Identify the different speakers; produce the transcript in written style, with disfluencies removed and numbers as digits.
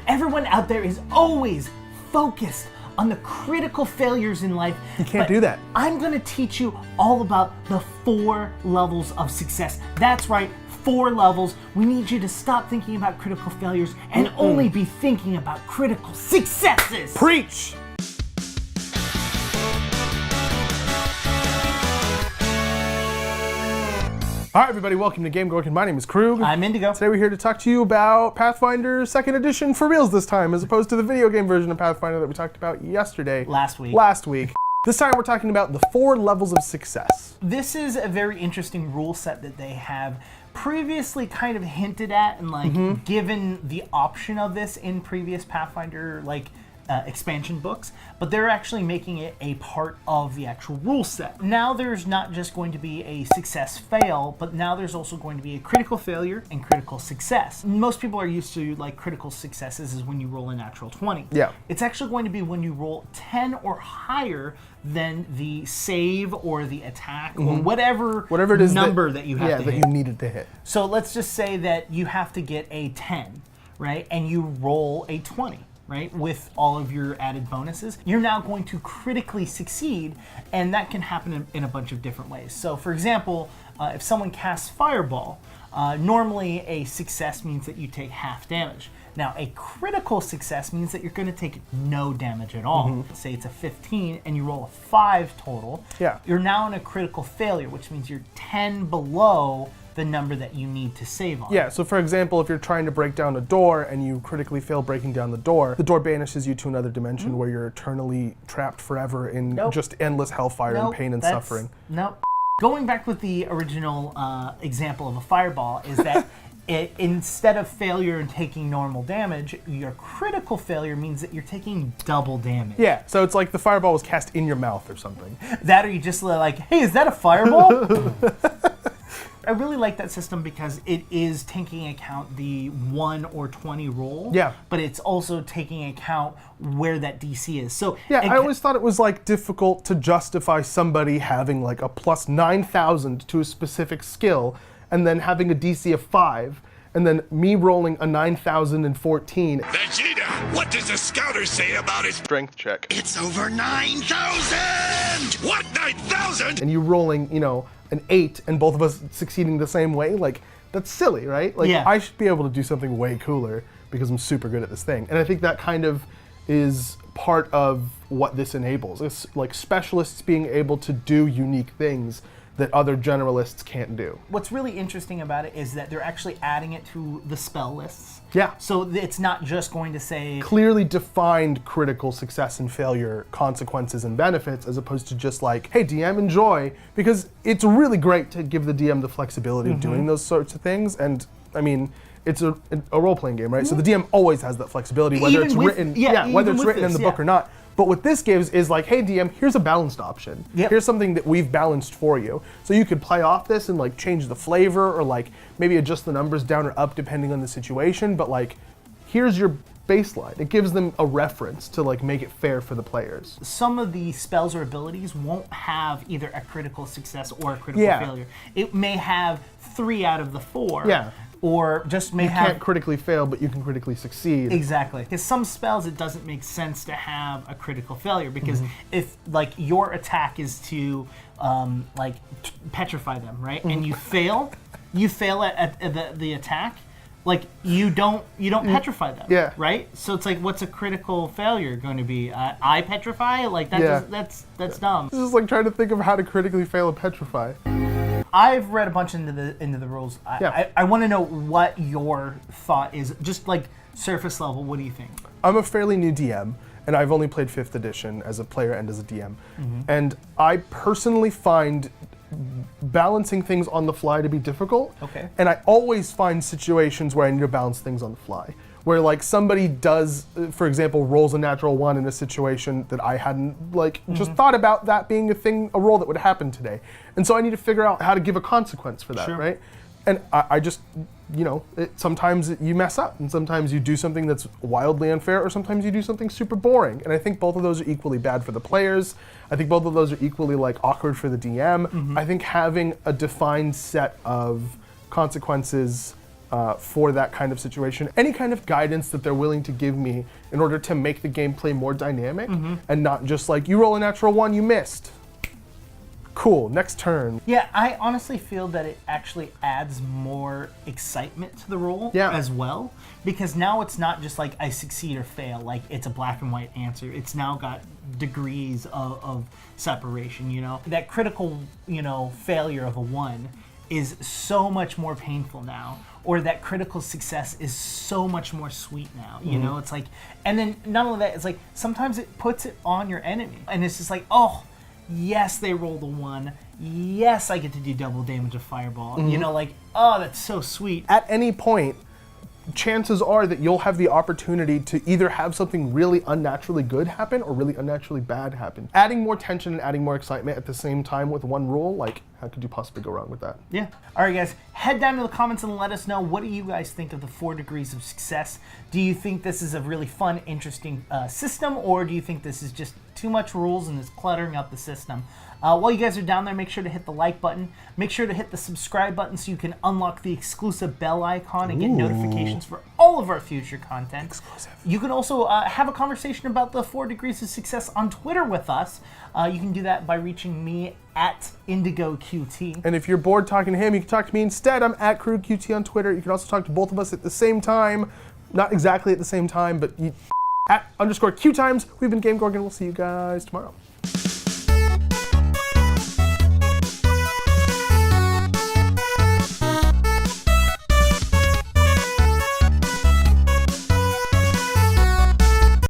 Speaker 1: Everyone out there is always focused on the critical failures in life.
Speaker 2: You can't do that.
Speaker 1: I'm gonna teach you all about the 4 levels of success. That's right, 4 levels. We need you to stop thinking about critical failures and only be thinking about critical successes.
Speaker 2: Preach! All right, everybody, welcome to GameGorgon. My name is Krug.
Speaker 1: I'm Indigo.
Speaker 2: Today we're here to talk to you about Pathfinder 2nd Edition for reals this time, as opposed to the video game version of Pathfinder that we talked about yesterday.
Speaker 1: Last week.
Speaker 2: This time we're talking about the 4 levels of success.
Speaker 1: This is a very interesting rule set that they have previously kind of hinted at and given the option of this in previous Pathfinder expansion books, but they're actually making it a part of the actual rule set. Now there's not just going to be a success fail, but now there's also going to be a critical failure and critical success. Most people are used to critical successes is when you roll a natural 20.
Speaker 2: Yeah.
Speaker 1: It's actually going to be when you roll 10 or higher than the save or the attack or whatever it is number that you have to hit.
Speaker 2: that you needed to hit.
Speaker 1: So let's just say that you have to get a 10, right? And you roll a 20. Right, with all of your added bonuses, you're now going to critically succeed, and that can happen in a bunch of different ways. So, for example, if someone casts Fireball, normally a success means that you take half damage. Now, a critical success means that you're going to take no damage at all. Say it's a 15 and you roll a 5 total.
Speaker 2: Yeah.
Speaker 1: You're now in a critical failure, which means you're 10 below the number that you need to save on.
Speaker 2: Yeah, so for example, if you're trying to break down a door and you critically fail breaking down the door banishes you to another dimension where you're eternally trapped forever in just endless hellfire and pain and suffering.
Speaker 1: Nope. Going back with the original example of a fireball is that instead of failure and taking normal damage, your critical failure means that you're taking double damage.
Speaker 2: Yeah, so it's like the fireball was cast in your mouth or something.
Speaker 1: That or you just like, hey, is that a fireball? I really like that system because it is taking account the 1 or 20 roll.
Speaker 2: Yeah.
Speaker 1: But it's also taking account where that DC is. So
Speaker 2: yeah, I always thought it was difficult to justify somebody having a plus 9,000 to a specific skill and then having a DC of 5 and then me rolling a 9,014.
Speaker 3: Vegeta, what does the scouter say about his
Speaker 2: Strength check.
Speaker 3: It's over 9,000! What, 9,000?
Speaker 2: And you rolling, an 8 and both of us succeeding the same way, that's silly, right? I should be able to do something way cooler because I'm super good at this thing. And I think that kind of is part of what this enables. It's specialists being able to do unique things that other generalists can't do.
Speaker 1: What's really interesting about it is that they're actually adding it to the spell lists.
Speaker 2: Yeah.
Speaker 1: So it's not just going to say
Speaker 2: clearly defined critical success and failure consequences and benefits as opposed to just hey DM, enjoy, because it's really great to give the DM the flexibility of doing those sorts of things. And I mean, it's a role-playing game, right? So the DM always has that flexibility, whether it's written in the book or not. But what this gives is hey DM, here's a balanced option.
Speaker 1: Yep.
Speaker 2: Here's something that we've balanced for you. So you could play off this and change the flavor or maybe adjust the numbers down or up depending on the situation. But here's your baseline. It gives them a reference to make it fair for the players.
Speaker 1: Some of the spells or abilities won't have either a critical success or a critical failure. It may have 3 out of the 4.
Speaker 2: Yeah.
Speaker 1: Or just may
Speaker 2: you
Speaker 1: have...
Speaker 2: You can't critically fail, but you can critically succeed.
Speaker 1: Exactly. Because some spells, it doesn't make sense to have a critical failure, because if, your attack is to, petrify them, right? And you fail at the attack, you don't petrify them,
Speaker 2: yeah.
Speaker 1: right? So it's what's a critical failure going to be? I petrify? That's dumb.
Speaker 2: This is trying to think of how to critically fail a petrify.
Speaker 1: I've read a bunch into the rules. I want to know what your thought is, just surface level. What do you think?
Speaker 2: I'm a fairly new DM, and I've only played 5th edition as a player and as a DM. And I personally find balancing things on the fly to be difficult.
Speaker 1: Okay.
Speaker 2: And I always find situations where I need to balance things on the fly. Where somebody does, for example, rolls a natural 1 in a situation that I hadn't just thought about that being a roll that would happen today. And so I need to figure out how to give a consequence for that, right? And I just, sometimes you mess up, and sometimes you do something that's wildly unfair, or sometimes you do something super boring. And I think both of those are equally bad for the players. I think both of those are equally awkward for the DM. I think having a defined set of consequences for that kind of situation. Any kind of guidance that they're willing to give me in order to make the gameplay more dynamic and not just like, you roll a natural 1, you missed. Cool, next turn.
Speaker 1: Yeah, I honestly feel that it actually adds more excitement to the roll as well, because now it's not just like I succeed or fail, like it's a black and white answer. It's now got degrees of separation, you know? That critical, you know, failure of a 1 is so much more painful now, or that critical success is so much more sweet now, you know? It's like, and then not only that, it's like sometimes it puts it on your enemy, and it's just like, oh, yes, they rolled a 1. Yes, I get to do double damage of fireball. You know, like, oh, that's so sweet.
Speaker 2: At any point, chances are that you'll have the opportunity to either have something really unnaturally good happen or really unnaturally bad happen. Adding more tension and adding more excitement at the same time with one rule, like, how could you possibly go wrong with that?
Speaker 1: Yeah. All right, guys, head down to the comments and let us know, what do you guys think of the 4 degrees of success? Do you think this is a really fun, interesting system, or do you think this is just too much rules and is cluttering up the system? While you guys are down there, make sure to hit the like button. Make sure to hit the subscribe button so you can unlock the exclusive bell icon and get notifications for all of our future content.
Speaker 2: Exclusive.
Speaker 1: You can also have a conversation about the 4 degrees of success on Twitter with us. You can do that by reaching me at IndigoQT.
Speaker 2: And if you're bored talking to him, you can talk to me instead. I'm at QueueTimes on Twitter. You can also talk to both of us at the same time. Not exactly at the same time, but at _QueueTimes. We've been GameGorgon. We'll see you guys tomorrow.